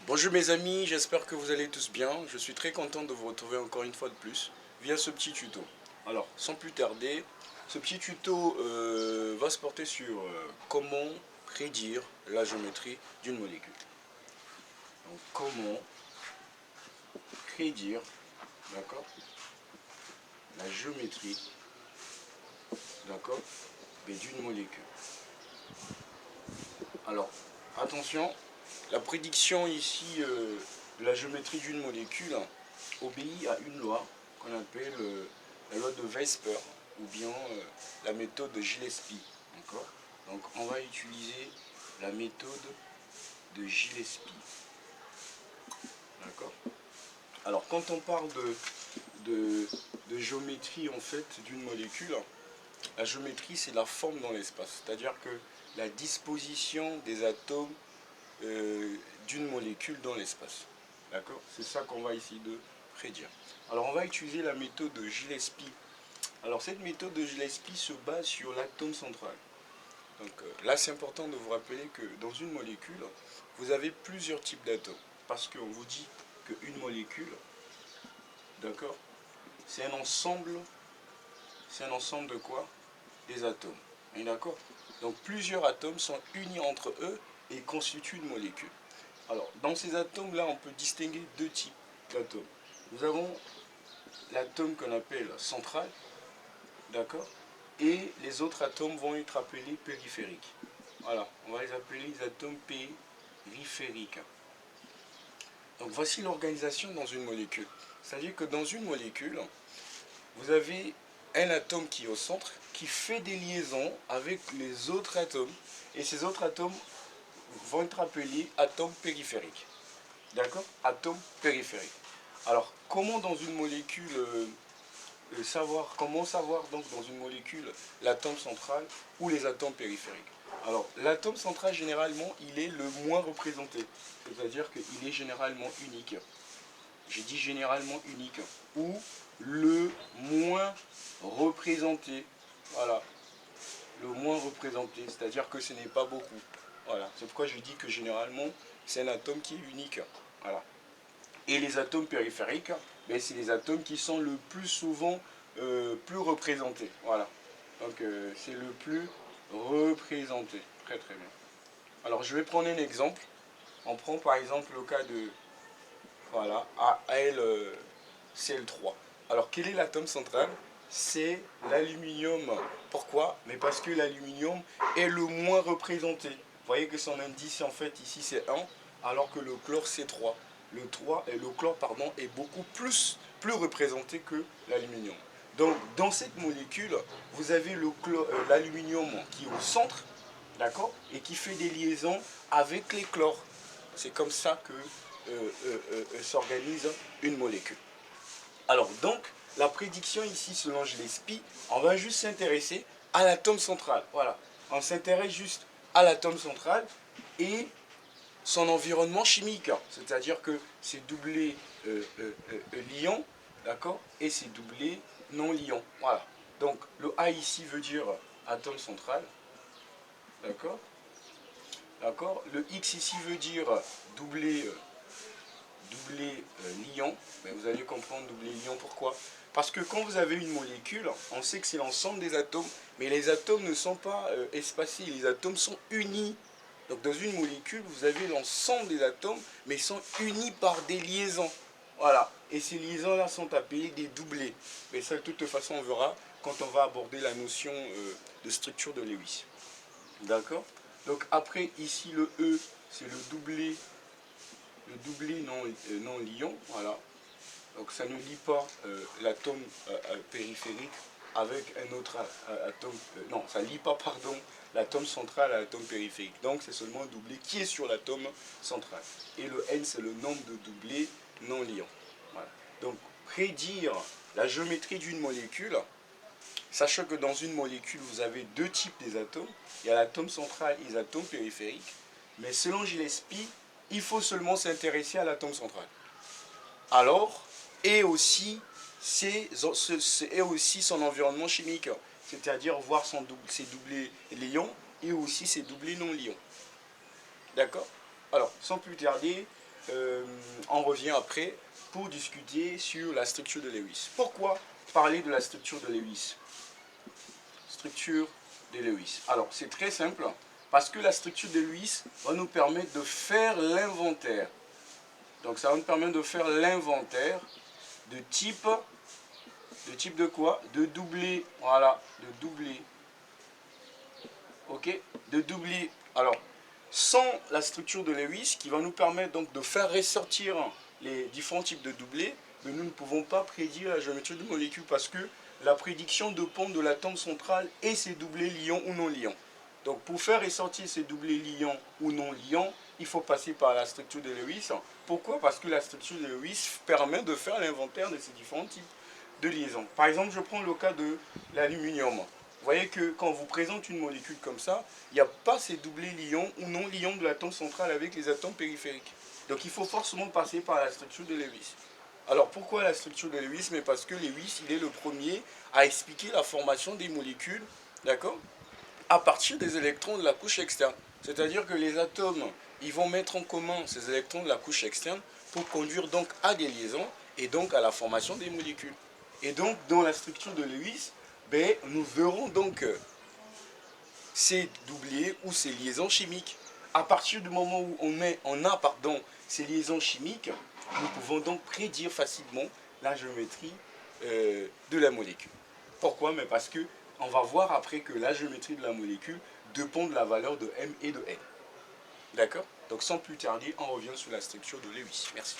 Bonjour mes amis, j'espère que vous allez tous bien. Je suis très content de vous retrouver encore une fois de plus via ce petit tuto. Alors, sans plus tarder, ce petit tuto va se porter sur comment prédire la géométrie d'une molécule. Donc, comment prédire, d'accord, la géométrie, d'accord, mais d'une molécule. Alors, attention, la prédiction ici de la géométrie d'une molécule obéit à une loi qu'on appelle la loi de Weisper ou bien la méthode de Gillespie. D'accord. Donc on va utiliser la méthode de Gillespie. D'accord. Alors quand on parle de géométrie en fait d'une molécule, la géométrie c'est la forme dans l'espace, c'est-à-dire que la disposition des atomes d'une molécule dans l'espace. D'accord. C'est ça qu'on va essayer de prédire. Alors on va utiliser la méthode de Gillespie. Alors cette méthode de Gillespie se base sur l'atome central. Donc là c'est important de vous rappeler que dans une molécule, vous avez plusieurs types d'atomes. Parce qu'on vous dit qu'une molécule, d'accord, c'est un ensemble de quoi? Des atomes. D'accord. Donc plusieurs atomes sont unis entre eux et constituent une molécule. Alors dans ces atomes-là, on peut distinguer deux types d'atomes. Nous avons l'atome qu'on appelle central, d'accord, et les autres atomes vont être appelés périphériques. Voilà, on va les appeler les atomes périphériques. Donc voici l'organisation dans une molécule. C'est-à-dire que dans une molécule, vous avez un atome qui est au centre, qui fait des liaisons avec les autres atomes, et ces autres atomes vont être appelés atomes périphériques. D'accord? Atomes périphériques. Alors, comment dans une molécule comment savoir donc dans une molécule l'atome central ou les atomes périphériques? Alors, l'atome central, généralement, il est le moins représenté. C'est-à-dire qu'il est généralement unique. J'ai dit généralement unique. Ou le moins représenté. Voilà. Le moins représenté. C'est-à-dire que ce n'est pas beaucoup. Voilà. C'est pourquoi je dis que généralement, c'est un atome qui est unique. Voilà. Et les atomes périphériques, ben, c'est les atomes qui sont le plus souvent plus représentés. Voilà. Donc c'est le plus représenté. Très très bien. Alors je vais prendre un exemple. On prend par exemple le cas de voilà, AlCl3. Alors quel est l'atome central? C'est l'aluminium. Pourquoi? Mais parce que l'aluminium est le moins représenté. Vous voyez que son indice en fait ici c'est 1, alors que le chlore c'est 3. Le chlore pardon, est beaucoup plus représenté que l'aluminium. Donc dans cette molécule, vous avez l'aluminium qui est au centre, d'accord, et qui fait des liaisons avec les chlores. C'est comme ça que s'organise une molécule. Alors donc, la prédiction ici, selon Gillespie, on va juste s'intéresser à l'atome central. Voilà, on s'intéresse juste à l'atome central et son environnement chimique. C'est-à-dire que c'est doublé liant, d'accord, et c'est doublé non liant. Voilà. Donc le A ici veut dire atome central, d'accord. D'accord. Le X ici veut dire doublé liant. Mais vous allez comprendre doublé liant pourquoi. Parce que quand vous avez une molécule, on sait que c'est l'ensemble des atomes, mais les atomes ne sont pas espacés, les atomes sont unis. Donc dans une molécule, vous avez l'ensemble des atomes, mais ils sont unis par des liaisons. Voilà. Et ces liaisons-là sont appelées des doublés. Mais ça, de toute façon, on verra quand on va aborder la notion de structure de Lewis. D'accord. Donc après, ici, le E, c'est le doublé non liant. Voilà. Donc ça ne lie pas l'atome périphérique avec un autre atome. Non, ça ne lie pas, pardon, l'atome central à l'atome périphérique. Donc c'est seulement un doublé qui est sur l'atome central. Et le N, c'est le nombre de doublés non liants. Voilà. Donc prédire la géométrie d'une molécule, sachant que dans une molécule, vous avez deux types des atomes. Il y a l'atome central et les atomes périphériques. Mais selon Gillespie, il faut seulement s'intéresser à l'atome central. Alors, et aussi son environnement chimique, c'est-à-dire voir ses doublés liants et aussi ses doublés non liants. D'accord. Alors, sans plus tarder, on revient après pour discuter sur la structure de Lewis. Pourquoi parler de la structure de Lewis? Structure de Lewis. Alors, c'est très simple, parce que la structure de Lewis va nous permettre de faire l'inventaire. Donc, ça va nous permettre de faire l'inventaire de type de quoi? De doublé, voilà, de doublé. Ok? De doublé. Alors, sans la structure de Lewis, qui va nous permettre donc de faire ressortir les différents types de doublés, mais nous ne pouvons pas prédire la géométrie de molécules parce que la prédiction dépend de l'atome centrale et ses doublés liants ou non liants. Donc pour faire ressortir ces doublés liants ou non liants, il faut passer par la structure de Lewis. Pourquoi? Parce que la structure de Lewis permet de faire l'inventaire de ces différents types de liaisons. Par exemple, je prends le cas de l'aluminium. Vous voyez que quand on vous présente une molécule comme ça, il n'y a pas ces doublés liants ou non liants de l'atome central avec les atomes périphériques. Donc il faut forcément passer par la structure de Lewis. Alors pourquoi la structure de Lewis? Mais parce que Lewis, il est le premier à expliquer la formation des molécules, d'accord, à partir des électrons de la couche externe. C'est-à-dire que les atomes, ils vont mettre en commun ces électrons de la couche externe pour conduire donc à des liaisons et donc à la formation des molécules. Et donc dans la structure de Lewis, ben, nous verrons donc ces doublés ou ces liaisons chimiques. À partir du moment où on a ces liaisons chimiques, nous pouvons donc prédire facilement la géométrie de la molécule. Pourquoi? Mais parce que on va voir après que la géométrie de la molécule dépend de la valeur de M et de N. D'accord? Donc sans plus tarder, on revient sur la structure de Lewis. Merci.